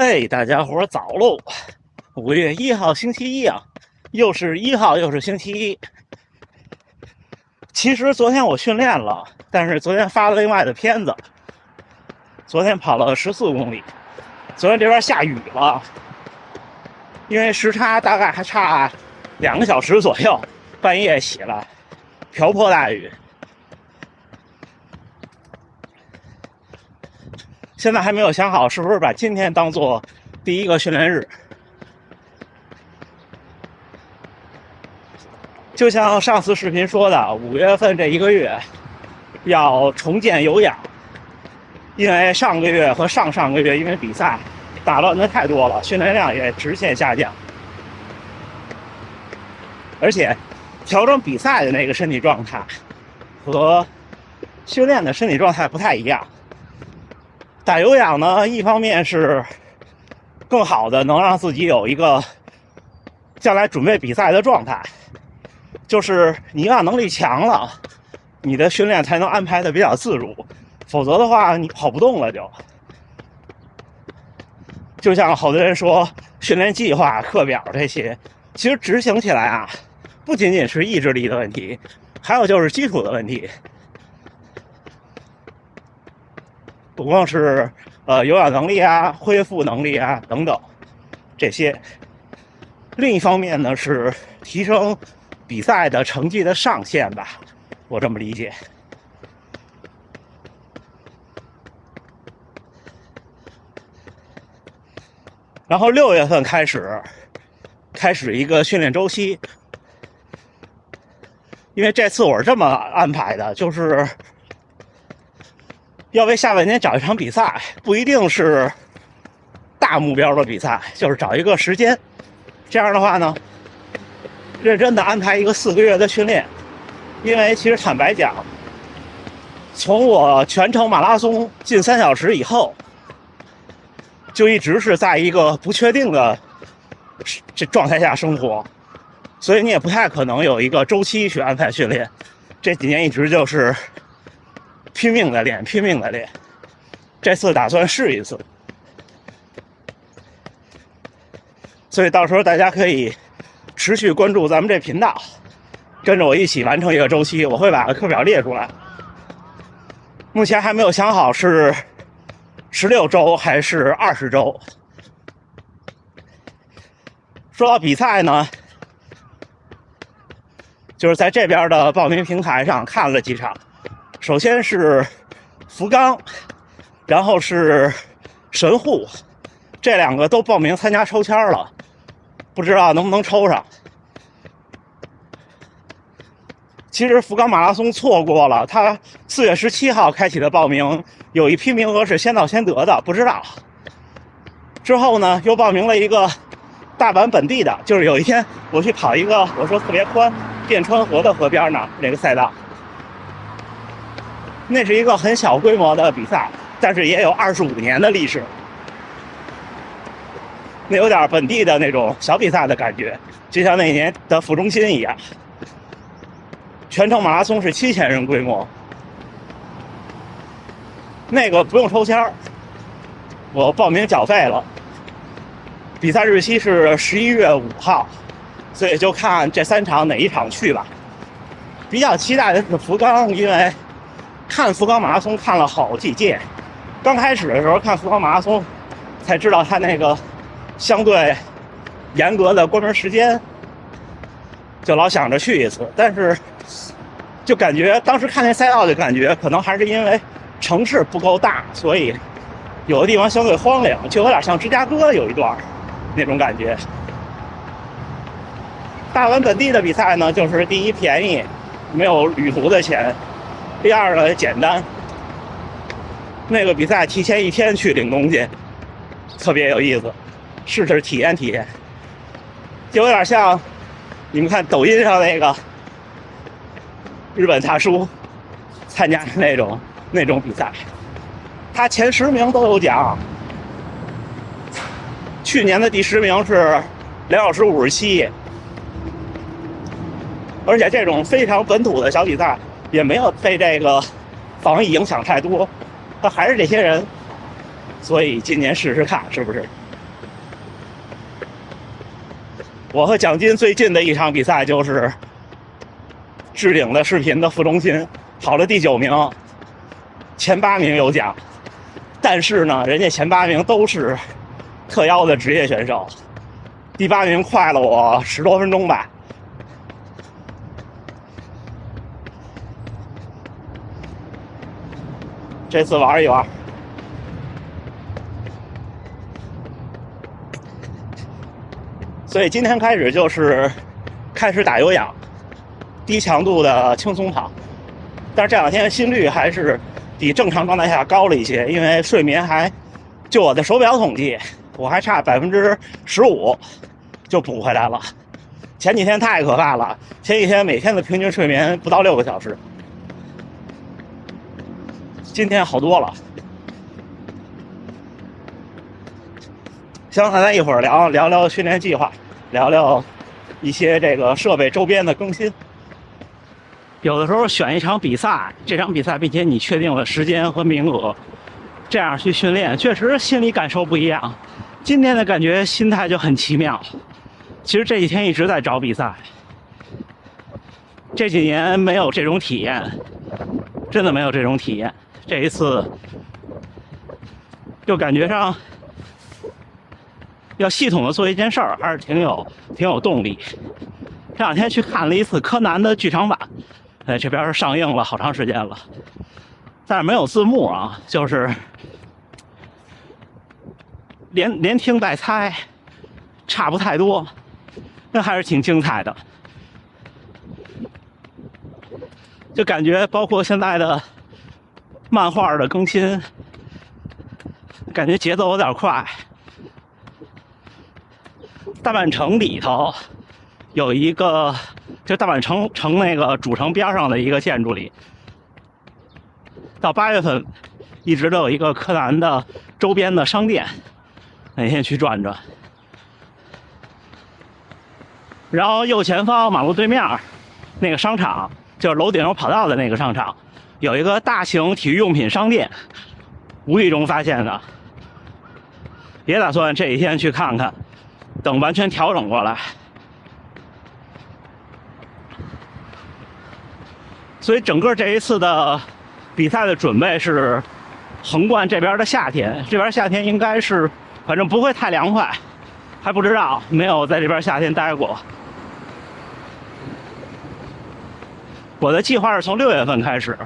嘿，大家伙早喽！5月1号星期一啊，又是1号，又是星期一。其实昨天我训练了，但是昨天发了另外的片子。昨天跑了14公里，昨天这边下雨了，因为时差大概还差2个小时左右，半夜起来，瓢泼大雨。现在还没有想好是不是把今天当做第一个训练日。就像上次视频说的，5月份这1个月要重建有氧，因为上个月和上上个月因为比赛打乱的太多了，训练量也直线下降，而且调整比赛的那个身体状态和训练的身体状态不太一样。打有氧呢，一方面是更好的能让自己有一个将来准备比赛的状态，就是你有氧能力强了，你的训练才能安排的比较自如，否则的话你跑不动了就像好多人说训练计划课表这些，其实执行起来啊，不仅仅是意志力的问题，还有就是基础的问题。不光是有氧能力啊、恢复能力啊等等这些，另一方面呢是提升比赛的成绩的上限吧，我这么理解。然后6月份开始一个训练周期，因为这次我是这么安排的，就是要为下半年找一场比赛，不一定是大目标的比赛，就是找一个时间。这样的话呢，认真的安排一个4个月的训练。因为其实坦白讲，从我全程马拉松近3小时以后，就一直是在一个不确定的这状态下生活，所以你也不太可能有一个周期去安排训练。这几年一直就是拼命的练。这次打算试一次，所以到时候大家可以持续关注咱们这频道，跟着我一起完成一个周期。我会把课表列出来，目前还没有想好是16周还是20周。说到比赛呢，就是在这边的报名平台上看了几场，首先是福冈，然后是神户，这2个都报名参加抽签了，不知道能不能抽上。其实福冈马拉松错过了，他4月17号开启的报名，有一批名额是先到先得的，不知道。之后呢，又报名了一个大阪本地的，就是有一天我去跑一个，我说特别宽，电川河的河边呢那个赛道，那是一个很小规模的比赛，但是也有25年的历史，那有点本地的那种小比赛的感觉，就像那年的府中心一样。全程马拉松是7000人规模，那个不用抽签，我报名缴费了。比赛日期是11月5号，所以就看这3场哪一场去吧。比较期待的是福冈，因为看福冈马拉松看了好几届，刚开始的时候看福冈马拉松才知道他那个相对严格的关门时间，就老想着去一次，但是就感觉当时看那赛道就感觉可能还是因为城市不够大，所以有的地方相对荒凉，就有点像芝加哥有一段那种感觉。大阪本地的比赛呢，就是第一便宜，没有旅途的钱；第二呢简单。那个比赛提前1天去领东西，特别有意思，试体验，就有点像你们看抖音上那个日本大叔参加的那种比赛，他前10名都有奖。去年的第10名是2小时57，而且这种非常本土的小比赛也没有被这个防疫影响太多，他还是这些人，所以今年试试看是不是。我和奖金最近的一场比赛就是置顶的视频的副中心，跑了第9名，前8名有奖。但是呢，人家前8名都是特邀的职业选手，第8名快了我10多分钟吧。这次玩一玩。所以今天开始就是开始打有氧，低强度的轻松跑。但是这2天心率还是比正常状态下高了一些，因为睡眠还，就我的手表统计，我还差15%就补回来了。前几天太可怕了，前几天每天的平均睡眠不到6个小时，今天好多了。行，那咱一会儿聊聊训练计划，聊聊一些这个设备周边的更新。有的时候选一场比赛，这场比赛并且你确定了时间和名额，这样去训练，确实心理感受不一样。今天的感觉心态就很奇妙。其实这几天一直在找比赛，这几年没有这种体验，真的没有这种体验。这一次就感觉上要系统的做一件事儿，还是挺有动力。这2天去看了一次柯南的剧场版，这边上映了好长时间了，但是没有字幕啊，就是连听带猜，差不太多，那还是挺精彩的。就感觉包括现在的漫画的更新，感觉节奏有点快。大阪城里头有一个，就大阪城那个主城边上的一个建筑里，到8月份一直都有一个柯南的周边的商店，每天去转转。然后右前方马路对面那个商场，就是楼顶有跑道的那个商场，有一个大型体育用品商店，无意中发现的，也打算这几天去看看，等完全调整过来。所以整个这一次的比赛的准备是横贯这边的夏天，这边夏天应该是反正不会太凉快，还不知道，没有在这边夏天待过。我的计划是从6月份开始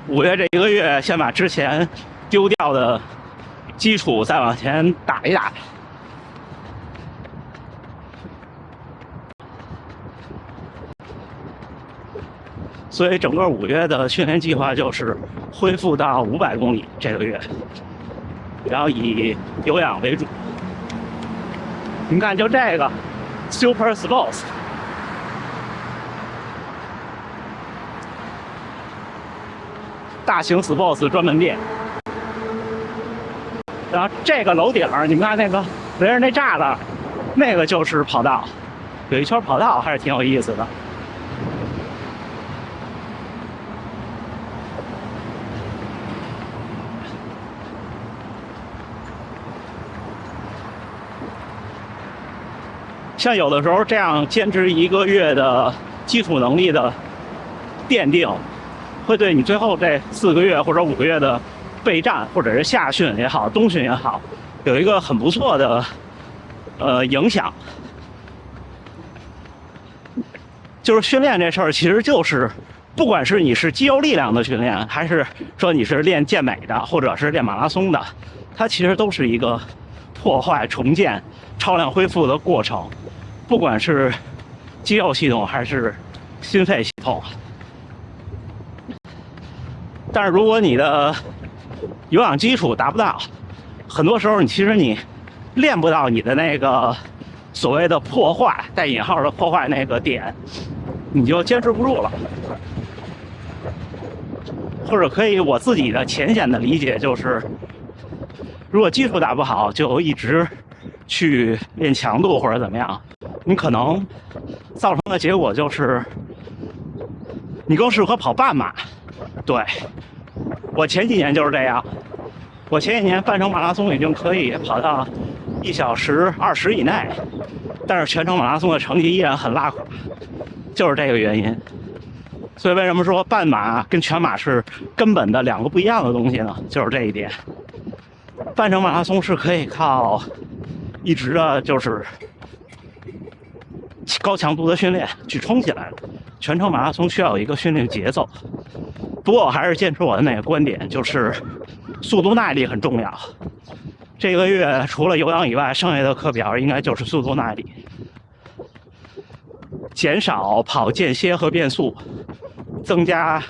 ，5月这1个月先把之前丢掉的基础再往前打一打。所以整个5月的训练计划就是恢复到500公里这个月，然后以有氧为主。你看，就这个 Super Sports， 大型 Sports 专门店。然后这个楼顶，你们看那个围着那栅栏，那个就是跑道，有一圈跑道还是挺有意思的。像有的时候这样坚持1个月的基础能力的奠定，会对你最后这4个月或者5个月的备战，或者是夏训也好，冬训也好，有一个很不错的影响。就是训练这事儿，其实就是不管是你是肌肉力量的训练，还是说你是练健美的，或者是练马拉松的，它其实都是一个破坏、重建、超量恢复的过程。不管是肌肉系统还是心肺系统，但是如果你的有氧基础达不到，很多时候其实你练不到你的那个所谓的破坏带引号的破坏那个点，你就坚持不住了。或者可以我自己的浅显的理解就是，如果基础打不好，就一直去练强度或者怎么样，你可能造成的结果就是你更适合跑半马。对，我前几年就是这样，我前几年半程马拉松已经可以跑到1小时20以内，但是全程马拉松的成绩依然很拉垮，就是这个原因。所以为什么说半马跟全马是根本的2个不一样的东西呢？就是这一点。半程马拉松是可以靠一直的就是高强度的训练去冲起来的，全程马拉松需要有一个训练节奏。不过我还是坚持我的那个观点，就是速度耐力很重要。这个月除了有氧以外，剩下的课表应该就是速度耐力，减少跑间歇和变速，增加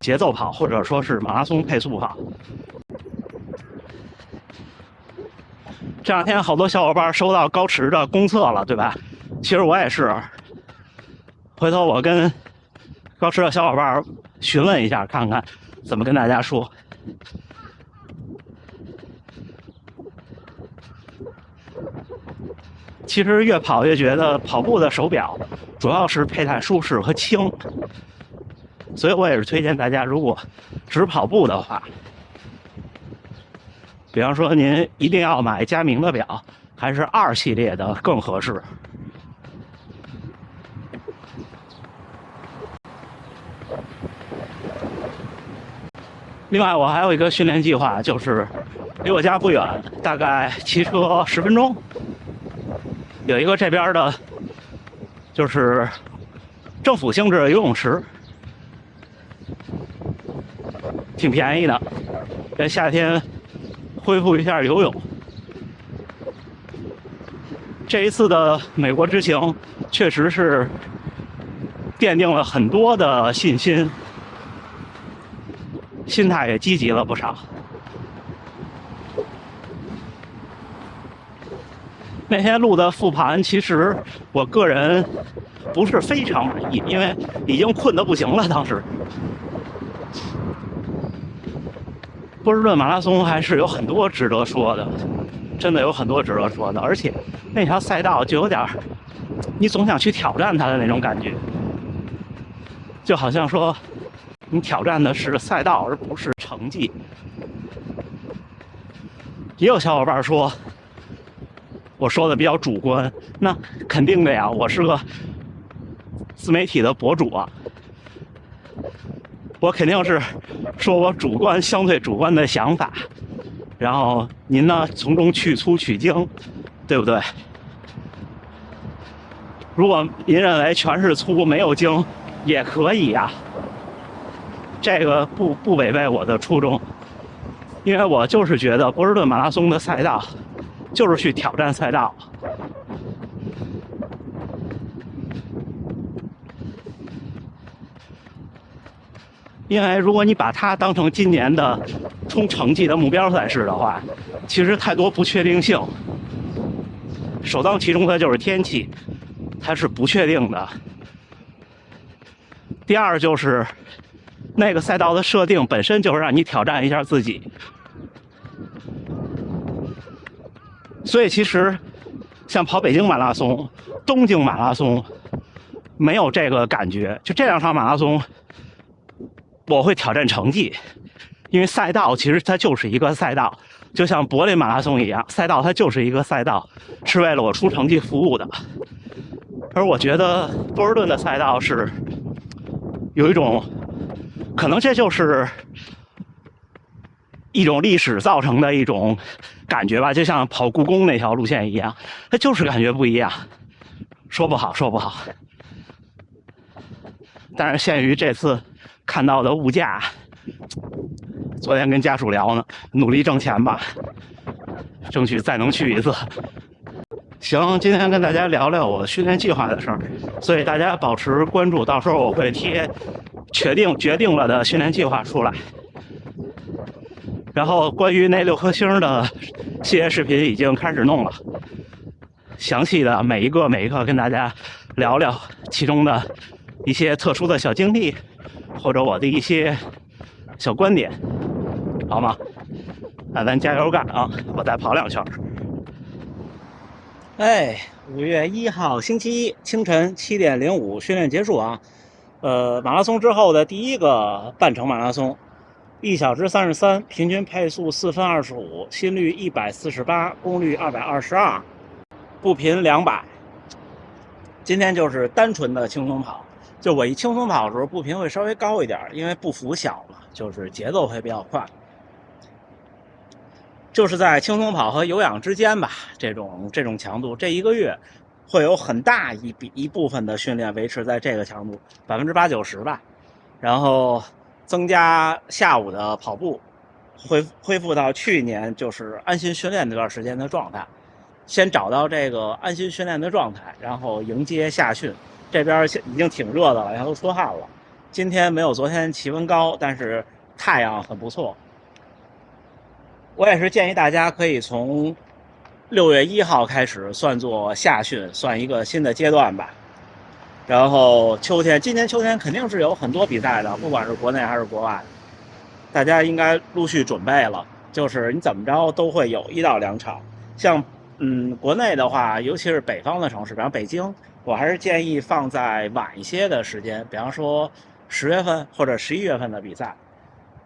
节奏跑或者说是马拉松配速跑。这两天好多小伙伴收到高驰的公测了，对吧？其实我也是，回头我跟高驰的小伙伴询问一下，看看怎么跟大家说。其实越跑越觉得跑步的手表主要是佩戴舒适和轻，所以我也是推荐大家，如果只跑步的话，比方说您一定要买佳明的表，还是2系列的更合适。另外，我还有一个训练计划，就是离我家不远，大概骑车10分钟，有一个这边的，就是政府性质的游泳池，挺便宜的，在夏天恢复一下游泳。这一次的美国之行，确实是奠定了很多的信心。心态也积极了不少。那天录的复盘，其实我个人不是非常满意，因为已经困得不行了。当时波士顿马拉松还是有很多值得说的，真的有很多值得说的，而且那条赛道就有点你总想去挑战它的那种感觉，就好像说你挑战的是赛道而不是成绩。也有小伙伴说我说的比较主观，那肯定的呀，我是个自媒体的博主啊，我肯定是说我主观相对主观的想法，然后您呢从中去粗取精，对不对？如果您认为全是粗没有精也可以呀，这个不违背我的初衷，因为我就是觉得波士顿马拉松的赛道就是去挑战赛道。因为如果你把它当成今年的冲成绩的目标赛事的话，其实太多不确定性。首当其冲的就是天气，它是不确定的。第二就是那个赛道的设定本身就是让你挑战一下自己，所以其实像跑北京马拉松、东京马拉松没有这个感觉。就这2场马拉松我会挑战成绩，因为赛道其实它就是一个赛道，就像柏林马拉松一样，赛道它就是一个赛道，是为了我出成绩服务的。而我觉得波士顿的赛道是有一种可能，这就是一种历史造成的一种感觉吧，就像跑故宫那条路线一样，它就是感觉不一样，说不好。但是限于这次看到的物价，昨天跟家属聊呢，努力挣钱吧，争取再能去一次。行，今天跟大家聊聊我训练计划的事儿，所以大家保持关注，到时候我会贴决定了的训练计划出来。然后关于那6颗星的系列视频已经开始弄了，详细的每一个跟大家聊聊其中的一些特殊的小经历，或者我的一些小观点，好吗？那咱加油干啊！我再跑2圈。5月1号星期一清晨7点05训练结束啊。马拉松之后的第一个半程马拉松， 1小时33，平均配速4分25，心率148，功率222，步频200。今天就是单纯的轻松跑，就我一轻松跑的时候，步频会稍微高一点，因为步幅小嘛，就是节奏会比较快。就是在轻松跑和有氧之间吧，这种强度，这1个月会有很大一部分的训练维持在这个强度，80%-90%吧，然后增加下午的跑步，恢复到去年就是安心训练那段时间的状态，先找到这个安心训练的状态，然后迎接夏训。这边已经挺热的了，然后都出汗了。今天没有昨天气温高，但是太阳很不错。我也是建议大家可以从6月1号开始算作夏训，算一个新的阶段吧。然后今年秋天肯定是有很多比赛的，不管是国内还是国外，大家应该陆续准备了。就是你怎么着都会有1到2场。像国内的话，尤其是北方的城市，比方北京，我还是建议放在晚一些的时间，比方说10月份或者11月份的比赛。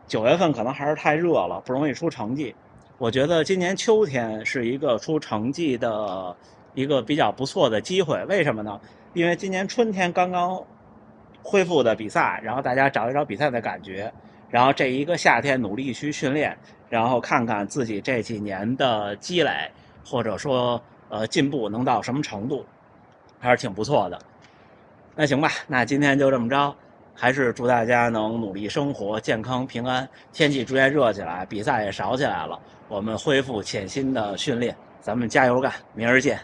9月份可能还是太热了，不容易出成绩。我觉得今年秋天是一个出成绩的一个比较不错的机会。为什么呢？因为今年春天刚刚恢复的比赛，然后大家找一找比赛的感觉，然后这一个夏天努力去训练，然后看看自己这几年的积累，或者说进步能到什么程度，还是挺不错的。那行吧，那今天就这么着。还是祝大家能努力生活，健康平安。天气逐渐热起来，比赛也少起来了，我们恢复潜心的训练，咱们加油干，明儿见。